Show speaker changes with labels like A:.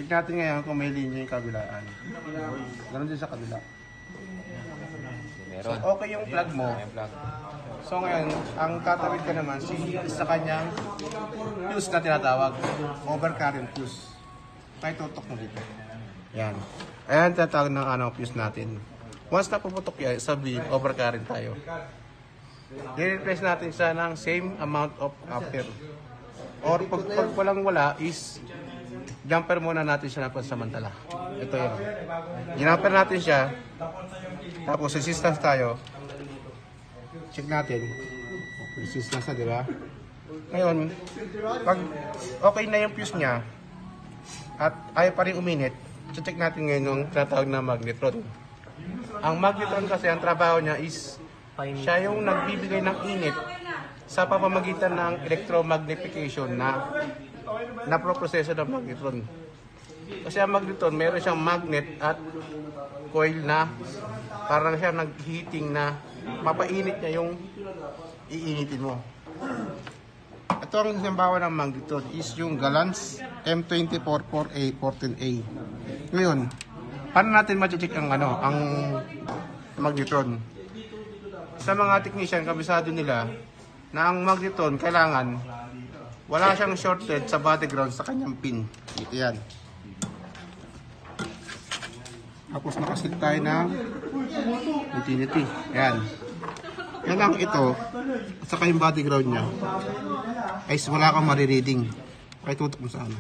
A: Check natin ngayon kung may linya yung kabilaan. Ganon din sa kabila. So,
B: Meron.
A: okay yung plug mo.
B: May plug.
A: So ngayon, ang tatawid ka naman sa kanyang fuse na tinatawag. Overcurrent fuse. May tutok mo dito. Yan. Ayan, tatawag ng fuse natin. Once na puputok yan, sabihin, overcurrent tayo. I-replace natin siya ng same amount of ampere. Or pag walang wala is jumper muna natin siya ng pansamantala. Ito yun. Ginamper natin siya. Tapos resistance tayo. Check natin. Resistance na, di ba? Ngayon, pag okay na yung fuse niya at ayaw pa rin uminit, check natin ngayon yung tinatawag na magnetron. Ang magnetron kasi, ang trabaho niya is siya yung nagbibigay ng init sa pamamagitan ng electromagnification na proproseso ng magnetron. Kasi ang magnetron, meron siyang magnet at coil na parang siya nag-heating na papainit niya yung iinitin mo. Ito ang halimbawa ng magnetron is yung Galans M244A14A. Ngayon, paano natin ma-check ang ang magnetron? Sa mga technician, kabisado nila na ang magnetron kailangan wala siyang shorted sa body ground sa kanyang pin. Ito yan. Tapos nakasit tayo ng utility. Yan. Yan lang ito. At saka yung body ground niya ay wala kang marireading. Kaya tutok mo sana.